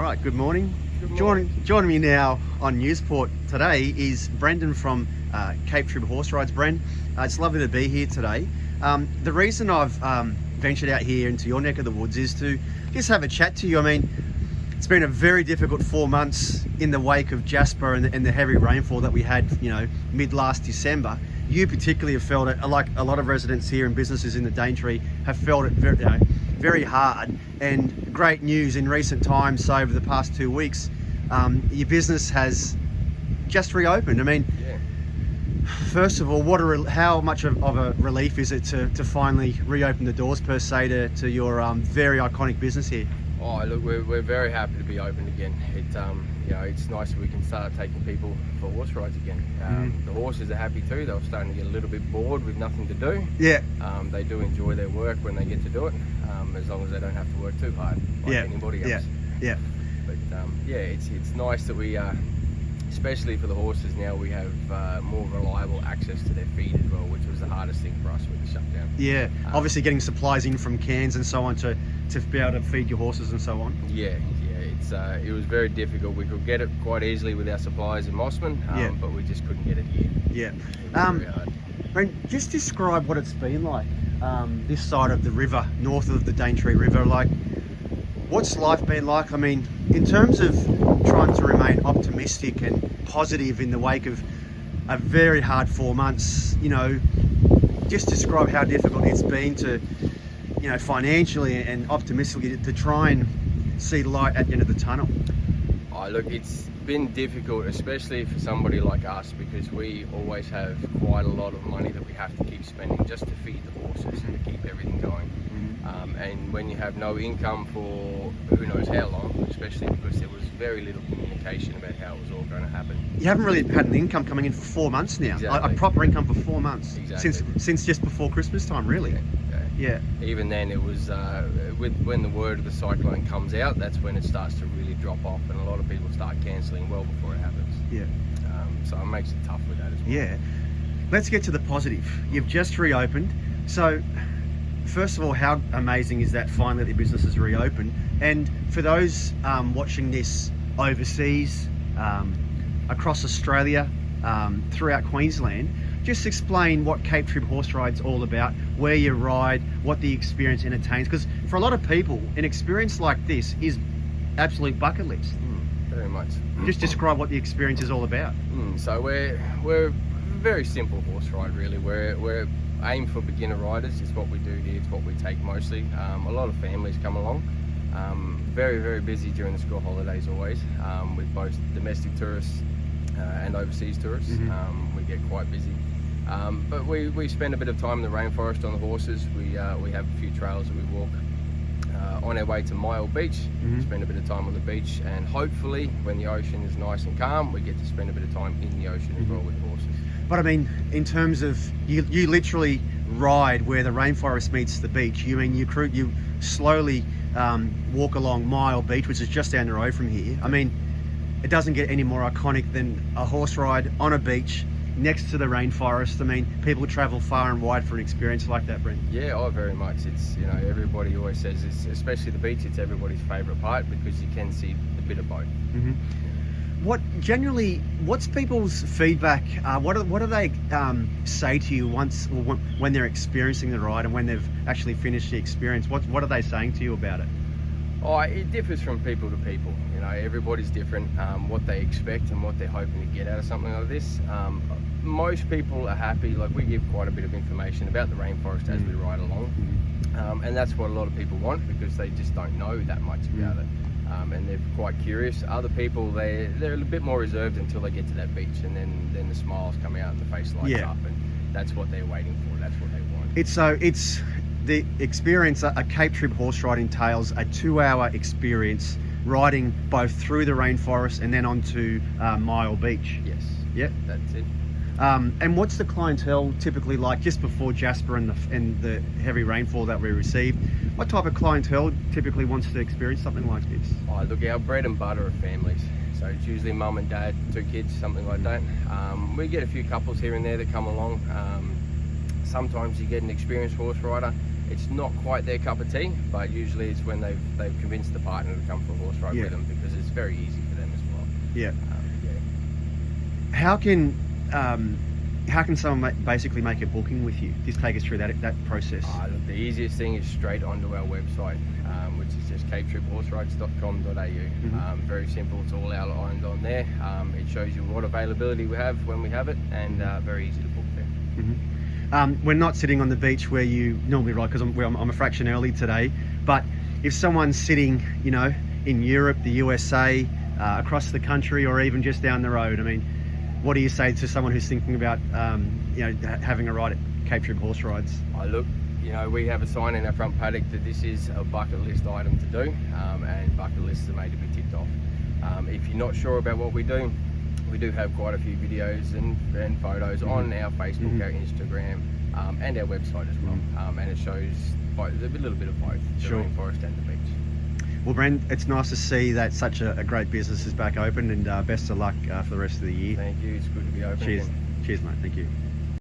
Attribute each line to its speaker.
Speaker 1: right, good morning.
Speaker 2: Good morning.
Speaker 1: Joining me now on Newsport today is Brendan from Cape Trib Horse Rides. Bren, it's lovely to be here today. The reason I've ventured out here into your neck of the woods is to just have a chat to you. I mean, it's been a very difficult 4 months in the wake of Jasper and the heavy rainfall that we had, mid last December. You particularly have felt it, like a lot of residents here and businesses in the Daintree have felt it very hard. And great news in recent times, so over the past 2 weeks, your business has just reopened. I mean, first of all, how much of a relief is it to finally reopen the doors per se to your very iconic business here?
Speaker 2: Oh, look, we're very happy to be open again. It's nice that we can start taking people for horse rides again. The horses are happy too. They're starting to get a little bit bored with nothing to do.
Speaker 1: Yeah.
Speaker 2: They do enjoy their work when they get to do it, as long as they don't have to work too hard like anybody else.
Speaker 1: Yeah.
Speaker 2: But it's nice that we, especially for the horses now, we have more reliable access to their feed as well, which was the hardest thing for us with the shutdown.
Speaker 1: Yeah. Obviously, getting supplies in from cans and so on to be able to feed your horses and so on.
Speaker 2: It was very difficult. We could get it quite easily with our suppliers in Mossman, but we just couldn't get it here.
Speaker 1: Yeah.
Speaker 2: Very hard.
Speaker 1: Brent, just describe what it's been like this side of the river, north of the Daintree River. Like, what's life been like? I mean, in terms of trying to remain optimistic and positive in the wake of a very hard 4 months, just describe how difficult it's been to, financially and optimistically to try and see the light at the end of the tunnel.
Speaker 2: Oh, look, it's been difficult, especially for somebody like us, because we always have quite a lot of money that we have to keep spending just to feed the horses and to keep everything going. And when you have no income for who knows how long, especially because there was very little communication about how it was all going to happen.
Speaker 1: You haven't really had an income coming in for 4 months now.
Speaker 2: Exactly.
Speaker 1: A proper income for 4 months.
Speaker 2: Exactly.
Speaker 1: Since just before Christmas time, really. Yeah.
Speaker 2: Even then, it was when the word of the cyclone comes out, that's when it starts to really drop off, and a lot of people start cancelling well before it happens.
Speaker 1: Yeah.
Speaker 2: So it makes it tough with that as well.
Speaker 1: Yeah. Let's get to the positive. You've just reopened. So, first of all, how amazing is that finally the business has reopened? And for those watching this overseas, across Australia, throughout Queensland, just explain what Cape Trib Horse Rides all about, where you ride, what the experience entertains. Because for a lot of people, an experience like this is absolute bucket list.
Speaker 2: Very much.
Speaker 1: Just describe what the experience is all about.
Speaker 2: So we're a very simple horse ride, really. We're aimed for beginner riders. It's what we do here. It's what we take mostly. A lot of families come along. Very, very busy during the school holidays always, with both domestic tourists and overseas tourists. We get quite busy. But we spend a bit of time in the rainforest on the horses. We have a few trails that we walk on our way to Mile Beach. Spend a bit of time on the beach, and hopefully when the ocean is nice and calm, we get to spend a bit of time in the ocean as well with horses.
Speaker 1: But I mean, in terms of, you literally ride where the rainforest meets the beach. You slowly walk along Mile Beach, which is just down the road from here. I mean, it doesn't get any more iconic than a horse ride on a beach next to the rainforest. I mean, people travel far and wide for an experience like that, Brent.
Speaker 2: Yeah, very much. It's, everybody always says, especially the beach, it's everybody's favourite part because you can see a bit of both.
Speaker 1: What's people's feedback? What do they say to you when they're experiencing the ride and when they've actually finished the experience? What are they saying to you about it?
Speaker 2: Oh, it differs from people to people. Everybody's different, what they expect and what they're hoping to get out of something like this. Most people are happy. Like, we give quite a bit of information about the rainforest as we ride along, and that's what a lot of people want because they just don't know that much about it, and they're quite curious. Other people, they're a bit more reserved until they get to that beach, and then the smiles come out and the face lights up, and that's what they're waiting for. That's what they want.
Speaker 1: It's the experience. A Cape Trib horse ride entails a 2-hour experience riding both through the rainforest and then onto Mile Beach.
Speaker 2: Yes.
Speaker 1: Yep.
Speaker 2: That's it.
Speaker 1: And what's the clientele typically like just before Jasper and the heavy rainfall that we received? What type of clientele typically wants to experience something like this?
Speaker 2: Oh, look, our bread and butter are families. So it's usually mum and dad, 2 kids, something like that. We get a few couples here and there that come along. Sometimes you get an experienced horse rider it's not quite their cup of tea, but usually it's when they've convinced the partner to come for a horse ride
Speaker 1: Yeah.
Speaker 2: with them, because it's very easy for them as well.
Speaker 1: Yeah.
Speaker 2: Yeah.
Speaker 1: How can someone basically make a booking with you? Just take us through that process.
Speaker 2: Look, the easiest thing is straight onto our website, which is just capetribhorserides.com.au. Very simple, it's all outlined on there. It shows you what availability we have when we have it, and very easy to book there.
Speaker 1: We're not sitting on the beach where you normally ride, because I'm a fraction early today, but if someone's sitting, you know, in Europe, the USA, across the country, or even just down the road, I mean, what do you say to someone who's thinking about having a ride at Cape Trib Horse Rides?
Speaker 2: Look, you know, we have a sign in our front paddock that this is a bucket list item to do, and bucket lists are made to be ticked off. If you're not sure about what we do have quite a few videos and photos on our Facebook, our Instagram, and our website as well, and it shows a little bit of both, the
Speaker 1: Sure.
Speaker 2: rainforest and the beach.
Speaker 1: Well, Brent, it's nice to see that such a great business is back open, and best of luck for the rest of the year.
Speaker 2: Thank you, it's good to be open
Speaker 1: Cheers.
Speaker 2: again.
Speaker 1: Cheers, mate. Thank you.